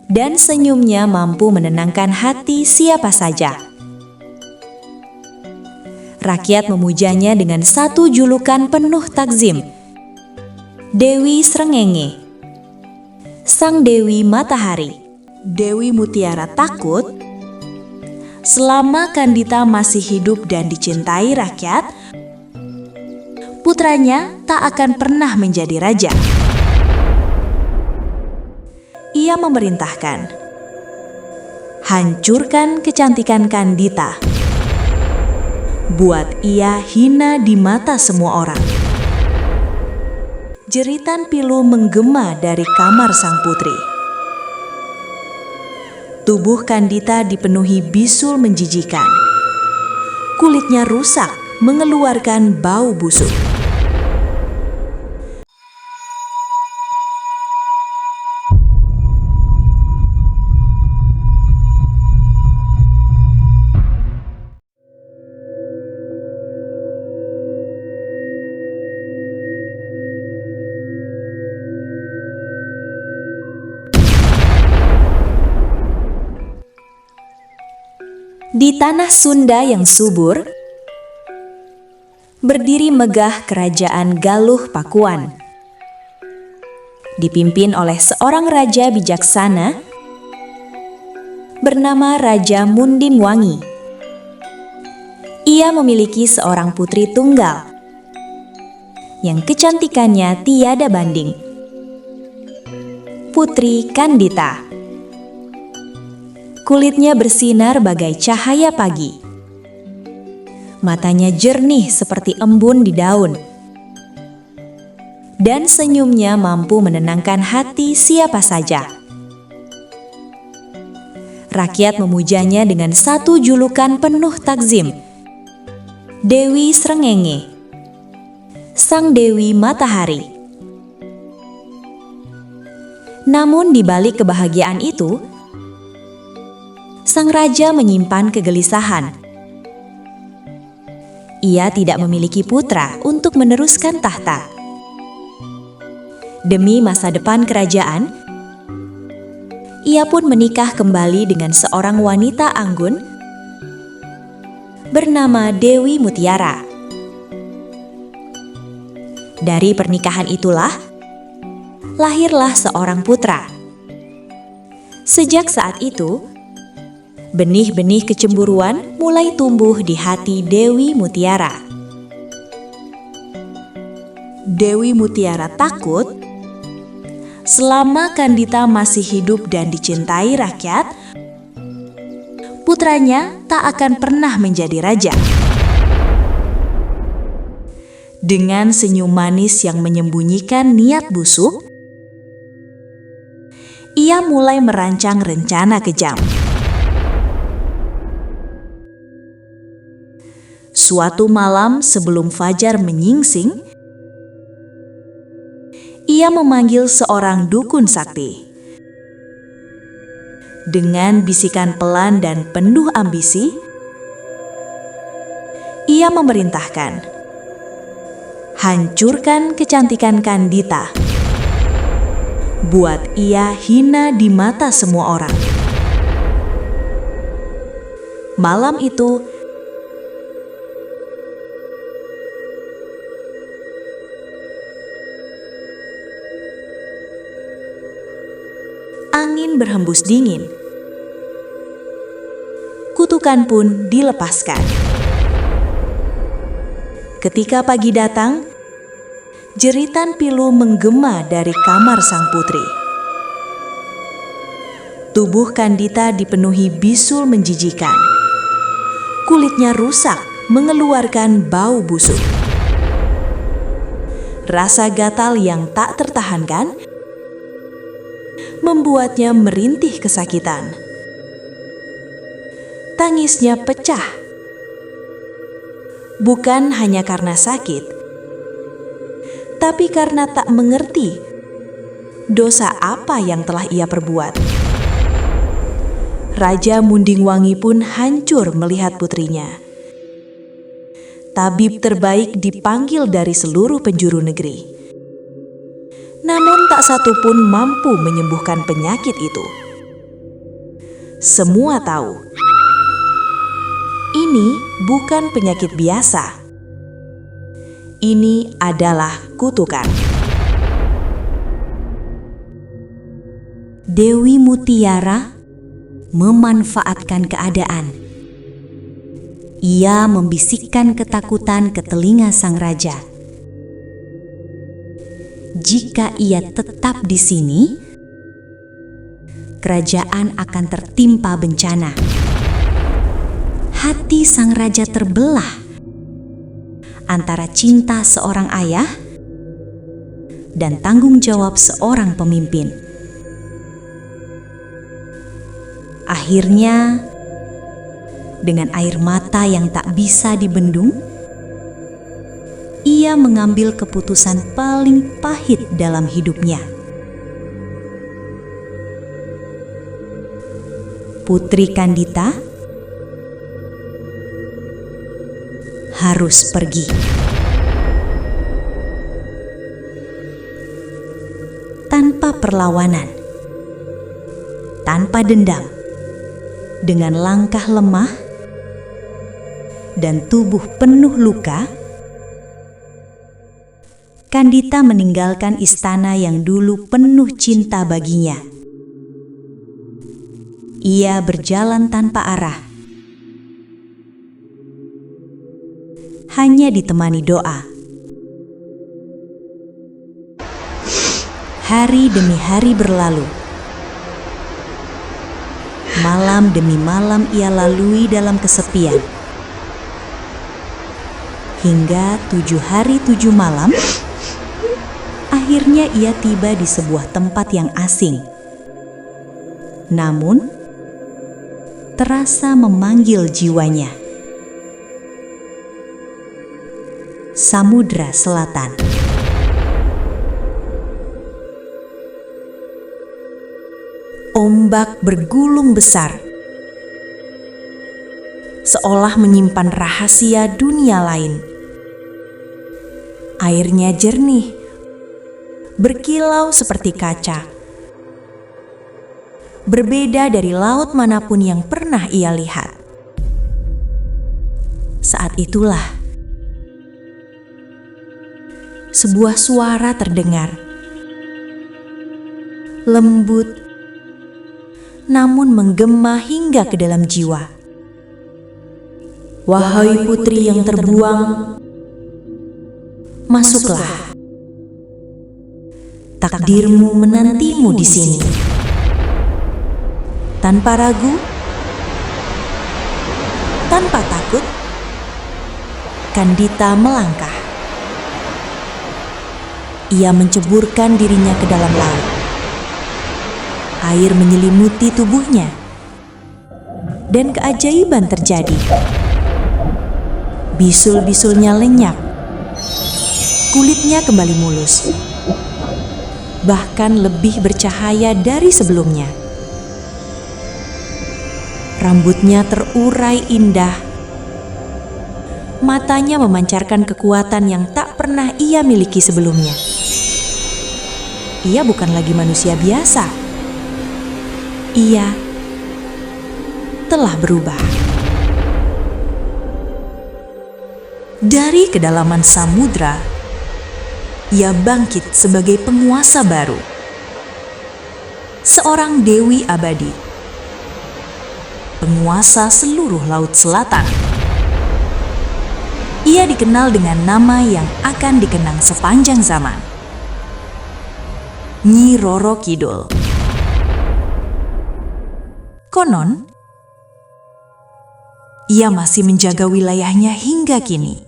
dan senyumnya mampu menenangkan hati siapa saja. Rakyat memujanya dengan satu julukan penuh takzim, Dewi Srengenge, Sang Dewi Matahari. Dewi Mutiara takut selama Kandita masih hidup dan dicintai rakyat, putranya tak akan pernah menjadi raja. Ia memerintahkan, hancurkan kecantikan Kandita, buat ia hina di mata semua orang. Jeritan pilu menggema dari kamar sang putri. Tubuh Kandita dipenuhi bisul menjijikan. Kulitnya rusak, mengeluarkan bau busuk. Di tanah Sunda yang subur, berdiri megah kerajaan Galuh Pakuan. Dipimpin oleh seorang raja bijaksana bernama Raja Mundim Wangi. Ia memiliki seorang putri tunggal yang kecantikannya tiada banding, Putri Kandita. Kulitnya bersinar bagai cahaya pagi. Matanya jernih seperti embun di daun. Dan senyumnya mampu menenangkan hati siapa saja. Rakyat memujanya dengan satu julukan penuh takzim, Dewi Srengenge, Sang Dewi Matahari. Namun di balik kebahagiaan itu, sang raja menyimpan kegelisahan. Ia tidak memiliki putra untuk meneruskan tahta. Demi masa depan kerajaan, ia pun menikah kembali dengan seorang wanita anggun bernama Dewi Mutiara. Dari pernikahan itulah lahirlah seorang putra. Sejak saat itu, benih-benih kecemburuan mulai tumbuh di hati Dewi Mutiara. Dewi Mutiara takut selama Kandita masih hidup dan dicintai rakyat, putranya tak akan pernah menjadi raja. Dengan senyum manis yang menyembunyikan niat busuk, ia mulai merancang rencana kejam. Suatu malam sebelum fajar menyingsing, ia memanggil seorang dukun sakti. Dengan bisikan pelan dan penuh ambisi, ia memerintahkan, hancurkan kecantikan Kandita, buat ia hina di mata semua orang. Malam itu, angin berhembus dingin. Kutukan pun dilepaskan. Ketika pagi datang, jeritan pilu menggema dari kamar sang putri. Tubuh Kandita dipenuhi bisul menjijikan. Kulitnya rusak, mengeluarkan bau busuk. Rasa gatal yang tak tertahankan membuatnya merintih kesakitan. Tangisnya pecah. Bukan hanya karena sakit, tapi karena tak mengerti dosa apa yang telah ia perbuat. Raja Munding Wangi pun hancur melihat putrinya. Tabib terbaik dipanggil dari seluruh penjuru negeri. Namun tak satu pun mampu menyembuhkan penyakit itu. semua tahu. Ini bukan penyakit biasa. Ini adalah kutukan. Dewi Mutiara memanfaatkan keadaan. Ia membisikkan ketakutan ke telinga sang raja. Jika ia tetap di sini, kerajaan akan tertimpa bencana. Hati sang raja terbelah antara cinta seorang ayah dan tanggung jawab seorang pemimpin. Akhirnya, dengan air mata yang tak bisa dibendung, ia mengambil keputusan paling pahit dalam hidupnya. Putri Kandita harus pergi. Tanpa perlawanan, tanpa dendam, dengan langkah lemah dan tubuh penuh luka, Kandita meninggalkan istana yang dulu penuh cinta baginya. Ia berjalan tanpa arah, hanya ditemani doa. Hari demi hari berlalu. Malam demi malam ia lalui dalam kesepian. Hingga 7 hari 7 malam, akhirnya ia tiba di sebuah tempat yang asing. Namun, terasa memanggil jiwanya. Samudra Selatan. Ombak bergulung besar, seolah menyimpan rahasia dunia lain. Airnya jernih, berkilau seperti kaca. Berbeda dari laut manapun yang pernah ia lihat. Saat itulah, sebuah suara terdengar. Lembut, namun menggema hingga ke dalam jiwa. Wahai putri yang terbuang, masuklah. Takdirmu menantimu di sini. Tanpa ragu, tanpa takut, Kandita melangkah. Ia menceburkan dirinya ke dalam laut. Air menyelimuti tubuhnya, dan keajaiban terjadi. Bisul-bisulnya lenyap, kulitnya kembali mulus, bahkan lebih bercahaya dari sebelumnya. Rambutnya terurai indah, matanya memancarkan kekuatan yang tak pernah ia miliki sebelumnya. Ia bukan lagi manusia biasa. Ia telah berubah. Dari kedalaman samudra, ia bangkit sebagai penguasa baru. Seorang dewi abadi, penguasa seluruh Laut Selatan. Ia dikenal dengan nama yang akan dikenang sepanjang zaman, Nyi Roro Kidul. Konon, ia masih menjaga wilayahnya hingga kini.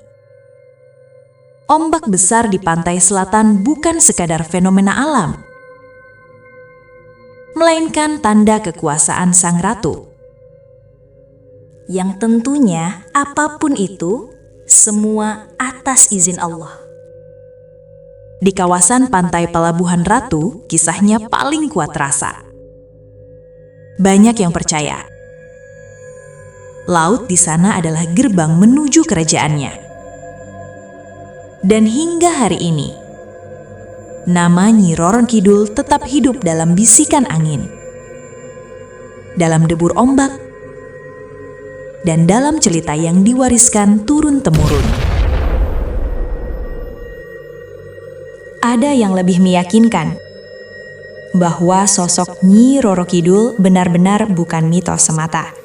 Ombak besar di pantai selatan bukan sekadar fenomena alam, melainkan tanda kekuasaan sang ratu. Yang tentunya apapun itu, semua atas izin Allah. Di kawasan pantai Pelabuhan Ratu, kisahnya paling kuat rasa. Banyak yang percaya laut di sana adalah gerbang menuju kerajaannya. Dan hingga hari ini, nama Nyi Roro Kidul tetap hidup dalam bisikan angin. dalam debur ombak, dan dalam cerita yang diwariskan turun-temurun. Ada yang lebih meyakinkan bahwa sosok Nyi Roro Kidul benar-benar bukan mitos semata.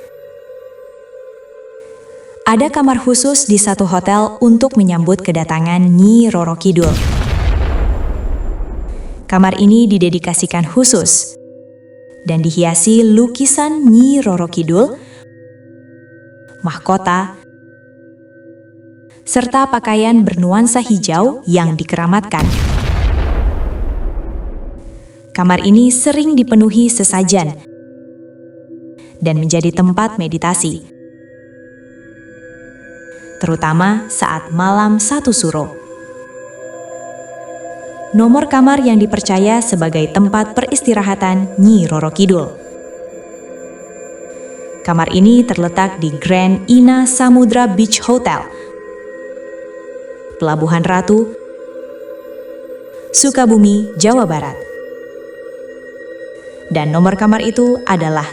Ada kamar khusus di satu hotel untuk menyambut kedatangan Nyi Roro Kidul. Kamar ini didedikasikan khusus dan dihiasi lukisan Nyi Roro Kidul, mahkota, serta pakaian bernuansa hijau yang dikeramatkan. Kamar ini sering dipenuhi sesajen dan menjadi tempat meditasi, terutama saat malam 1 Suro. Nomor kamar yang dipercaya sebagai tempat peristirahatan Nyi Roro Kidul. Kamar ini terletak di Grand Ina Samudra Beach Hotel, Pelabuhan Ratu, Sukabumi, Jawa Barat. Dan nomor kamar itu adalah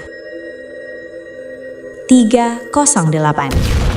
308.